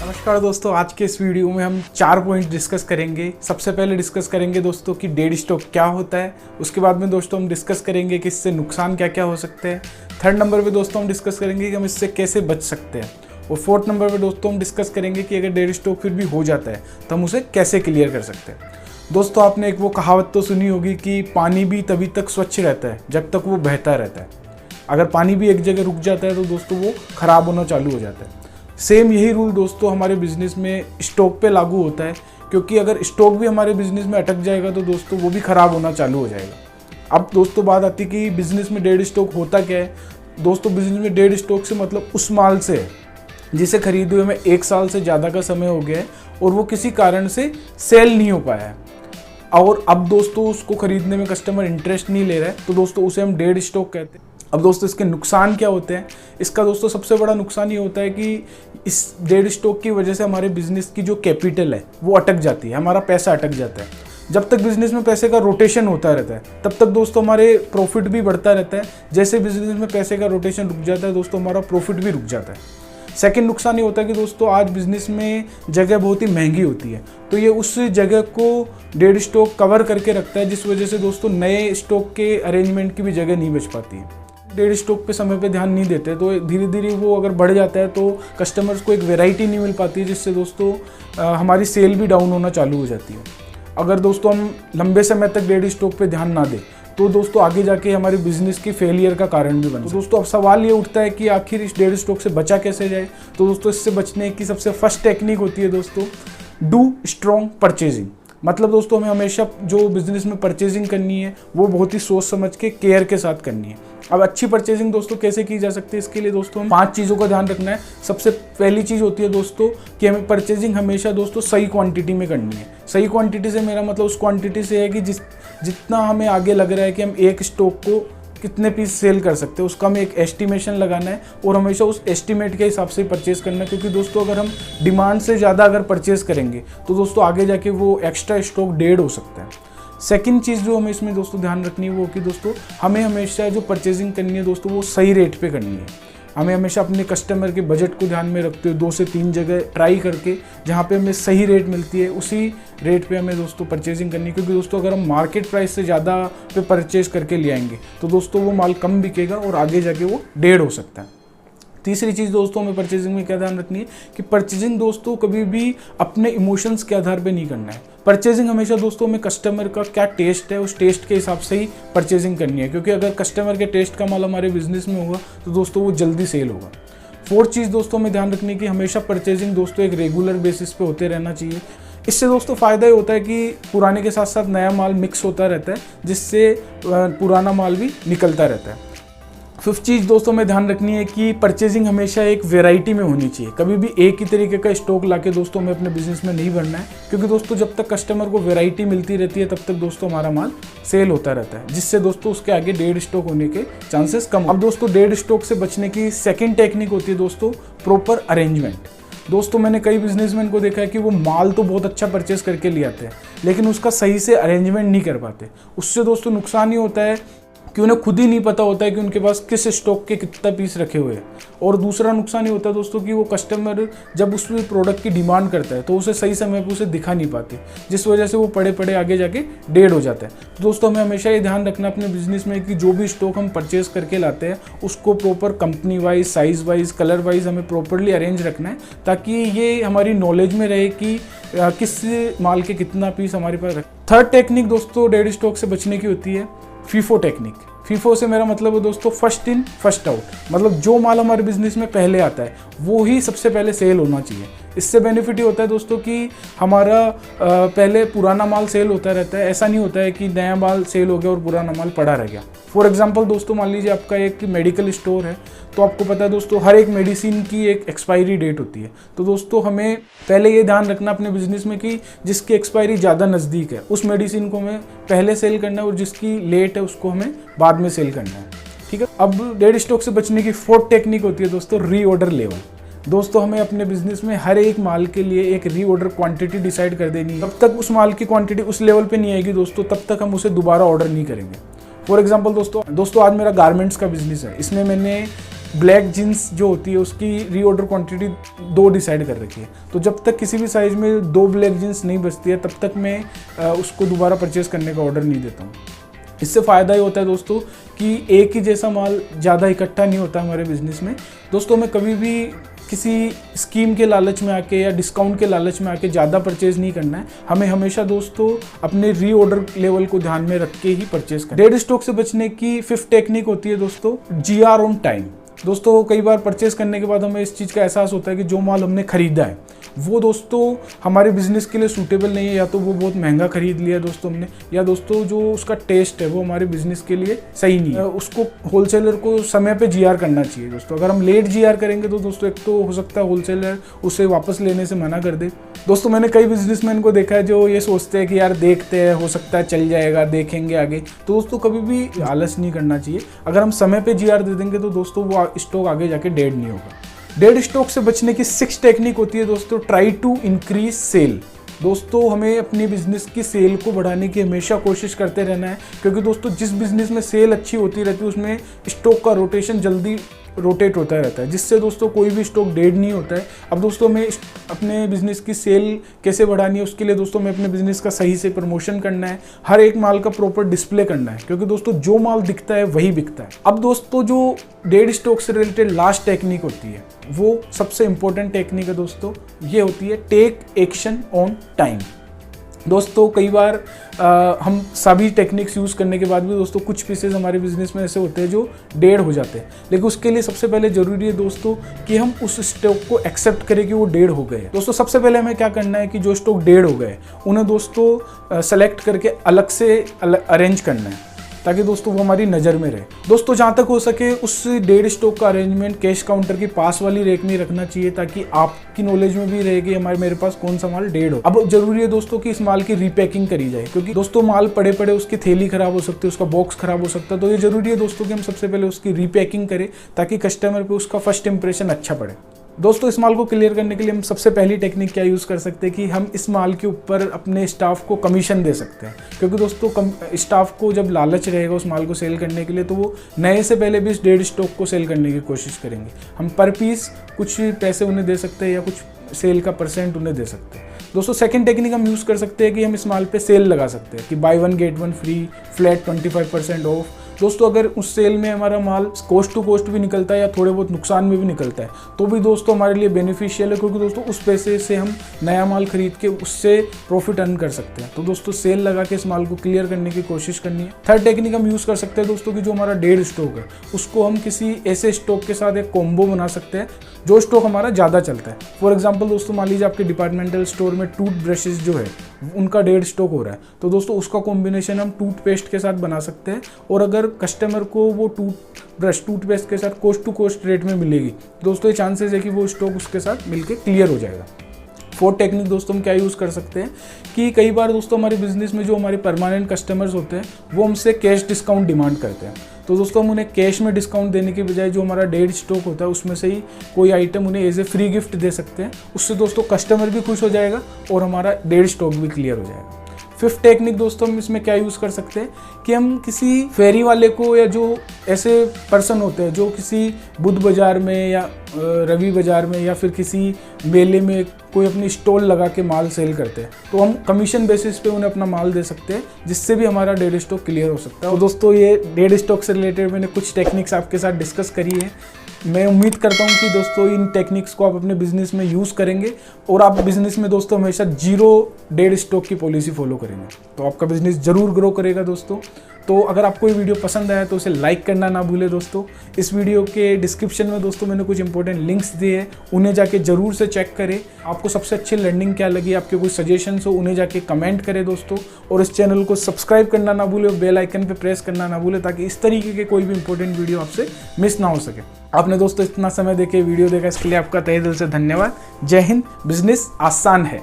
नमस्कार दोस्तों, आज के इस वीडियो में हम 4 पॉइंट डिस्कस करेंगे। सबसे पहले डिस्कस करेंगे दोस्तों कि डेड स्टॉक क्या होता है। उसके बाद में दोस्तों हम डिस्कस करेंगे कि इससे नुकसान क्या क्या हो सकते हैं। थर्ड नंबर पे दोस्तों हम डिस्कस करेंगे कि हम इससे कैसे बच सकते हैं। और फोर्थ नंबर पे दोस्तों हम डिस्कस करेंगे कि अगर डेड स्टॉक फिर भी हो जाता है तो हम उसे कैसे क्लियर कर सकते हैं। दोस्तों आपने एक वो कहावत तो सुनी होगी कि पानी भी तभी तक स्वच्छ रहता है जब तक वो बहता रहता है। अगर पानी भी एक जगह रुक जाता है तो दोस्तों वो ख़राब होना चालू हो जाता है। सेम यही रूल दोस्तों हमारे बिज़नेस में स्टॉक पे लागू होता है, क्योंकि अगर स्टॉक भी हमारे बिज़नेस में अटक जाएगा तो दोस्तों वो भी ख़राब होना चालू हो जाएगा। अब दोस्तों बात आती है कि बिज़नेस में डेड स्टॉक होता क्या है। दोस्तों बिज़नेस में डेड स्टॉक से मतलब उस माल से है जिसे खरीदे हुए हमें 1 साल से ज़्यादा का समय हो गया है और वो किसी कारण से सेल नहीं हो पाया है, और अब दोस्तों उसको खरीदने में कस्टमर इंटरेस्ट नहीं ले रहा है, तो दोस्तों उसे हम डेड स्टॉक कहते हैं। अब दोस्तों इसके नुकसान क्या होते हैं। इसका दोस्तों सबसे बड़ा नुकसान ये होता है कि इस डेड स्टॉक की वजह से हमारे बिजनेस की जो कैपिटल है वो अटक जाती है, हमारा पैसा अटक जाता है। जब तक बिजनेस में पैसे का रोटेशन होता रहता है तब तक दोस्तों हमारे प्रॉफिट भी बढ़ता रहता है। जैसे बिजनेस में पैसे का रोटेशन रुक जाता है दोस्तों हमारा प्रॉफिट भी रुक जाता है। सेकंड नुकसान ये होता है कि दोस्तों आज बिजनेस में जगह बहुत ही महंगी होती है, तो ये उस जगह को डेड स्टॉक कवर करके रखता है, जिस वजह से दोस्तों नए स्टॉक के अरेंजमेंट की भी जगह नहीं बच पाती है। डेड स्टॉक पे समय पे ध्यान नहीं देते तो धीरे धीरे वो अगर बढ़ जाता है तो कस्टमर्स को एक वैरायटी नहीं मिल पाती है, जिससे दोस्तों हमारी सेल भी डाउन होना चालू हो जाती है। अगर दोस्तों हम लंबे समय तक डेड स्टॉक पे ध्यान ना दें तो दोस्तों आगे जाके हमारे बिजनेस की फेलियर का कारण भी बन। तो दोस्तों अब सवाल ये उठता है कि आखिर इस डेड स्टॉक से बचा कैसे जाए। तो दोस्तों इससे बचने की सबसे फर्स्ट टेक्निक होती है दोस्तों डू स्ट्रॉन्ग परचेजिंग। मतलब दोस्तों हमें हमेशा जो बिजनेस में परचेजिंग करनी है वो बहुत ही सोच समझ के केयर के साथ करनी है। अब अच्छी परचेजिंग दोस्तों कैसे की जा सकती है, इसके लिए दोस्तों हम 5 चीज़ों का ध्यान रखना है। सबसे पहली चीज़ होती है दोस्तों कि हमें परचेजिंग हमेशा दोस्तों सही क्वांटिटी में करनी है। सही क्वांटिटी से मेरा मतलब उस क्वांटिटी से है कि जितना हमें आगे लग रहा है कि हम एक स्टॉक को कितने पीस सेल कर सकते हैं उसका हमें एक एस्टिमेशन लगाना है, और हमेशा उस एस्टिमेट के हिसाब से परचेज़ करना है। क्योंकि दोस्तों अगर हम डिमांड से ज़्यादा अगर परचेज़ करेंगे तो दोस्तों आगे जाके वो एक्स्ट्रा स्टॉक डेड हो सकता है। सेकंड चीज़ जो हमें इसमें दोस्तों ध्यान रखनी है वो कि दोस्तों हमें हमेशा जो परचेजिंग करनी है दोस्तों वो सही रेट पे करनी है। हमें हमेशा अपने कस्टमर के बजट को ध्यान में रखते हुए 2 से 3 जगह ट्राई करके जहाँ पे हमें सही रेट मिलती है उसी रेट पे हमें दोस्तों परचेजिंग करनी है। क्योंकि दोस्तों अगर हम मार्केट प्राइस से ज़्यादा पे परचेज करके ले आएंगे तो दोस्तों वो माल कम बिकेगा और आगे जाके वो डेड हो सकता है। तीसरी चीज़ दोस्तों हमें परचेजिंग में क्या ध्यान रखनी है कि परचेजिंग दोस्तों कभी भी अपने इमोशंस के आधार पे नहीं करना है। परचेजिंग हमेशा दोस्तों में कस्टमर का क्या टेस्ट है उस टेस्ट के हिसाब से ही परचेजिंग करनी है। क्योंकि अगर कस्टमर के टेस्ट का माल हमारे बिजनेस में होगा तो दोस्तों वो जल्दी सेल होगा। फोर्थ चीज़ दोस्तों हमें ध्यान रखनी है कि हमेशा परचेजिंग दोस्तों एक रेगुलर बेसिस पे होते रहना चाहिए। इससे दोस्तों फ़ायदा ये होता है कि पुराने के साथ साथ नया माल मिक्स होता रहता है, जिससे पुराना माल भी निकलता रहता है। फिफ्थ चीज़ दोस्तों में ध्यान रखनी है कि परचेजिंग हमेशा एक वैरायटी में होनी चाहिए। कभी भी एक ही तरीके का स्टॉक लाके दोस्तों हमें अपने बिजनेस में नहीं भरना है। क्योंकि दोस्तों जब तक कस्टमर को वैरायटी मिलती रहती है तब तक दोस्तों हमारा माल सेल होता रहता है, जिससे दोस्तों उसके आगे डेड स्टॉक होने के चांसेस कम। अब दोस्तों डेड स्टॉक से बचने की सेकेंड टेक्निक होती है दोस्तों प्रॉपर अरेंजमेंट। दोस्तों मैंने कई बिजनेसमैन को देखा है कि वो माल तो बहुत अच्छा परचेस करके ले आते हैं लेकिन उसका सही से अरेंजमेंट नहीं कर पाते। उससे दोस्तों नुकसान ये होता है कि उन्हें खुद ही नहीं पता होता है कि उनके पास किस स्टॉक के कितना पीस रखे हुए हैं। और दूसरा नुकसान ये होता है दोस्तों कि वो कस्टमर जब उस प्रोडक्ट की डिमांड करता है तो उसे सही समय पर उसे दिखा नहीं पाते, जिस वजह से वो पड़े पड़े आगे जाके डेड हो जाता है। तो दोस्तों हमें हमेशा ये ध्यान रखना अपने बिजनेस में कि जो भी स्टॉक हम परचेज करके लाते हैं उसको proper company wise, size wise, colour wise हमें प्रॉपरली अरेंज रखना है, ताकि ये हमारी नॉलेज में रहे कि किस माल के कितना पीस हमारे पास रखे। थर्ड टेक्निक दोस्तों डेड स्टॉक से बचने की होती है फीफो टेक्निक। फीफो से मेरा मतलब है दोस्तों फर्स्ट इन फर्स्ट आउट। मतलब जो माल हमारे बिजनेस में पहले आता है वो ही सबसे पहले सेल होना चाहिए। इससे बेनिफिट ये होता है दोस्तों कि हमारा पहले पुराना माल सेल होता रहता है। ऐसा नहीं होता है कि नया माल सेल हो गया और पुराना माल पड़ा रह गया। फॉर एग्जांपल दोस्तों मान लीजिए आपका एक मेडिकल स्टोर है, तो आपको पता है दोस्तों हर एक मेडिसिन की एक एक्सपायरी डेट होती है। तो दोस्तों हमें पहले ये ध्यान रखना अपने बिजनेस में कि जिसकी एक्सपायरी ज़्यादा नज़दीक है उस मेडिसिन को हमें पहले सेल करना है और जिसकी लेट है उसको हमें बाद में सेल करना है। ठीक है। अब डेड स्टॉक से बचने की फोर्थ टेक्निक होती है दोस्तों रीऑर्डर लेवल। दोस्तों हमें अपने बिजनेस में हर एक माल के लिए एक रीऑर्डर क्वांटिटी डिसाइड कर देनी है। जब तक उस माल की क्वांटिटी उस लेवल पे नहीं आएगी दोस्तों तब तक हम उसे दोबारा ऑर्डर नहीं करेंगे। फॉर एग्जांपल दोस्तों आज मेरा गारमेंट्स का बिजनेस है, इसमें मैंने ब्लैक जीन्स जो होती है उसकी रीऑर्डर क्वांटिटी 2 डिसाइड कर रखी है। तो जब तक किसी भी साइज़ में 2 ब्लैक जीन्स नहीं बचती है तब तक मैं उसको दोबारा परचेज़ करने का ऑर्डर नहीं देता हूँ। इससे फ़ायदा ये होता है दोस्तों कि एक ही जैसा माल ज़्यादा इकट्ठा नहीं होता हमारे बिज़नेस में। दोस्तों हमें कभी भी किसी स्कीम के लालच में आके या डिस्काउंट के लालच में आके ज़्यादा परचेज़ नहीं करना है। हमें हमेशा दोस्तों अपने रीऑर्डर लेवल को ध्यान में रख के ही परचेज़ करना है। डेड स्टॉक से बचने की 5th टेक्निक होती है दोस्तों GR ऑन टाइम। दोस्तों कई बार परचेज़ करने के बाद हमें इस चीज़ का एहसास होता है कि जो माल हमने ख़रीदा है वो दोस्तों हमारे बिज़नेस के लिए सूटेबल नहीं है, या तो वो बहुत महंगा ख़रीद लिया दोस्तों हमने, या दोस्तों जो उसका टेस्ट है वो हमारे बिज़नेस के लिए सही नहीं है। उसको होलसेलर को समय पे GR करना चाहिए दोस्तों। अगर हम लेट GR करेंगे तो दोस्तों एक तो हो सकता है होलसेलर उसे वापस लेने से मना कर दे। दोस्तों मैंने कई बिजनेसमैन को देखा है जो ये सोचते हैं कि यार देखते हैं, हो सकता है चल जाएगा, देखेंगे आगे। तो दोस्तों कभी भी आलस नहीं करना चाहिए। अगर हम समय पे GR दे देंगे तो दोस्तों वो स्टॉक आगे जाके डेड नहीं होगा। डेड स्टॉक से बचने की 6th टेक्निक होती है दोस्तों ट्राई टू इंक्रीज सेल। दोस्तों हमें अपने बिजनेस की सेल को बढ़ाने की हमेशा कोशिश करते रहना है, क्योंकि दोस्तों जिस बिजनेस में सेल अच्छी होती रहती है उसमें स्टॉक का रोटेशन जल्दी रोटेट होता रहता है, जिससे दोस्तों कोई भी स्टॉक डेड नहीं होता है। अब दोस्तों हमें अपने बिजनेस की सेल कैसे बढ़ानी है, उसके लिए दोस्तों हमें अपने बिजनेस का सही से प्रमोशन करना है, हर एक माल का प्रॉपर डिस्प्ले करना है, क्योंकि दोस्तों जो माल दिखता है वही बिकता है। अब दोस्तों जो डेड स्टॉक से रिलेटेड लास्ट टेक्निक होती है वो सबसे इंपॉर्टेंट टेक्निक है दोस्तों, ये होती है टेक एक्शन ऑन टाइम। दोस्तों कई बार हम सभी टेक्निक्स यूज़ करने के बाद भी दोस्तों कुछ पीसेज हमारे बिजनेस में ऐसे होते हैं जो डेड हो जाते हैं, लेकिन उसके लिए सबसे पहले ज़रूरी है दोस्तों कि हम उस स्टॉक को एक्सेप्ट करें कि वो डेड हो गए। दोस्तों सबसे पहले हमें क्या करना है कि जो स्टॉक डेड हो गए उन्हें दोस्तों सेलेक्ट करके अलग से अरेंज करना है, ताकि दोस्तों वो हमारी नज़र में रहे। दोस्तों जहाँ तक हो सके उस डेड स्टॉक का अरेंजमेंट कैश काउंटर के पास वाली रेक में रखना चाहिए, ताकि आपकी नॉलेज में भी रहे कि मेरे पास कौन सा माल डेड हो। अब जरूरी है दोस्तों कि इस माल की रीपैकिंग करी जाए, क्योंकि दोस्तों माल पड़े पड़े उसकी थैली खराब हो सकती है, उसका बॉक्स खराब हो सकता है। तो ये जरूरी है दोस्तों कि हम सबसे पहले उसकी रीपैकिंग करें, ताकि कस्टमर पे उसका फर्स्ट इंप्रेशन अच्छा पड़े। दोस्तों इस माल को क्लियर करने के लिए हम सबसे पहली टेक्निक क्या यूज़ कर सकते हैं कि हम इस माल के ऊपर अपने स्टाफ को कमीशन दे सकते हैं, क्योंकि दोस्तों स्टाफ को जब लालच रहेगा उस माल को सेल करने के लिए तो वो नए से पहले भी इस डेड स्टॉक को सेल करने की कोशिश करेंगे। हम पर पीस कुछ पैसे उन्हें दे सकते हैं या कुछ सेल का % उन्हें दे सकते हैं। दोस्तों सेकंड टेक्निक हम यूज़ कर सकते हैं कि हम इस माल पे सेल लगा सकते हैं कि buy 1 get 1 free, flat 25% off. दोस्तों अगर उस सेल में हमारा माल कोस्ट टू कोस्ट भी निकलता है या थोड़े बहुत नुकसान में भी निकलता है तो भी दोस्तों हमारे लिए बेनिफिशियल है, क्योंकि दोस्तों उस पैसे से हम नया माल खरीद के उससे प्रॉफिट अर्न कर सकते हैं। तो दोस्तों सेल लगा के इस माल को क्लियर करने की कोशिश करनी है। थर्ड टेक्निक हम यूज़ कर सकते हैं दोस्तों कि जो हमारा डेड स्टॉक है उसको हम किसी ऐसे स्टॉक के साथ एक कॉम्बो बना सकते हैं जो स्टॉक हमारा ज़्यादा चलता है। फॉर एग्जाम्पल दोस्तों मान लीजिए आपके डिपार्टमेंटल स्टोर में टूथ ब्रशेज जो है उनका डेड स्टॉक हो रहा है, तो दोस्तों उसका कॉम्बिनेशन हम टूथपेस्ट के साथ बना सकते हैं, और अगर कस्टमर को वो टूथपेस्ट के साथ कोस्ट टू कोस्ट रेट में मिलेगी दोस्तों ये चांसेस है कि वो स्टॉक उसके साथ मिलके क्लियर हो जाएगा। फोर्थ टेक्निक दोस्तों हम क्या यूज़ कर सकते हैं कि कई बार दोस्तों हमारे बिजनेस में जो हमारे परमानेंट कस्टमर्स होते हैं वो हमसे कैश डिस्काउंट डिमांड करते हैं। तो दोस्तों हम उन्हें कैश में डिस्काउंट देने के बजाय जो हमारा डेड स्टॉक होता है उसमें से ही कोई आइटम उन्हें एज ए फ्री गिफ्ट दे सकते हैं। उससे दोस्तों कस्टमर भी खुश हो जाएगा और हमारा डेड स्टॉक भी क्लियर हो जाएगा। फिफ्थ टेक्निक दोस्तों हम इसमें क्या यूज़ कर सकते हैं कि हम किसी फेरी वाले को या जो ऐसे पर्सन होते हैं जो किसी बुध बाज़ार में या रवि बाज़ार में या फिर किसी मेले में कोई अपनी स्टॉल लगा के माल सेल करते हैं, तो हम कमीशन बेसिस पे उन्हें अपना माल दे सकते हैं, जिससे भी हमारा डेड स्टॉक क्लियर हो सकता है। और दोस्तों ये डेड स्टॉक से रिलेटेड मैंने कुछ टेक्निक्स आपके साथ डिस्कस करी है। मैं उम्मीद करता हूँ कि दोस्तों इन टेक्निक्स को आप अपने बिजनेस में यूज़ करेंगे और आप बिजनेस में दोस्तों हमेशा 0 डेड स्टॉक की पॉलिसी फॉलो करेंगे, तो आपका बिजनेस ज़रूर ग्रो करेगा दोस्तों। तो अगर आपको ये वीडियो पसंद आया तो उसे लाइक करना ना भूलें दोस्तों। इस वीडियो के डिस्क्रिप्शन में दोस्तों मैंने कुछ इंपॉर्टेंट लिंक्स दिए हैं, उन्हें जाके ज़रूर से चेक करें। आपको सबसे अच्छी लर्निंग क्या लगी, आपके कोई सजेशंस हो उन्हें जाके कमेंट करें दोस्तों, और इस चैनल को सब्सक्राइब करना ना भूलें और बेल आइकन पे प्रेस करना ना भूलें, ताकि इस तरीके के कोई भी इंपॉर्टेंट वीडियो आपसे मिस ना हो सके। आपने दोस्तों इतना समय देके वीडियो देखा इसके लिए आपका तहे दिल से धन्यवाद। जय हिंद। बिजनेस आसान है।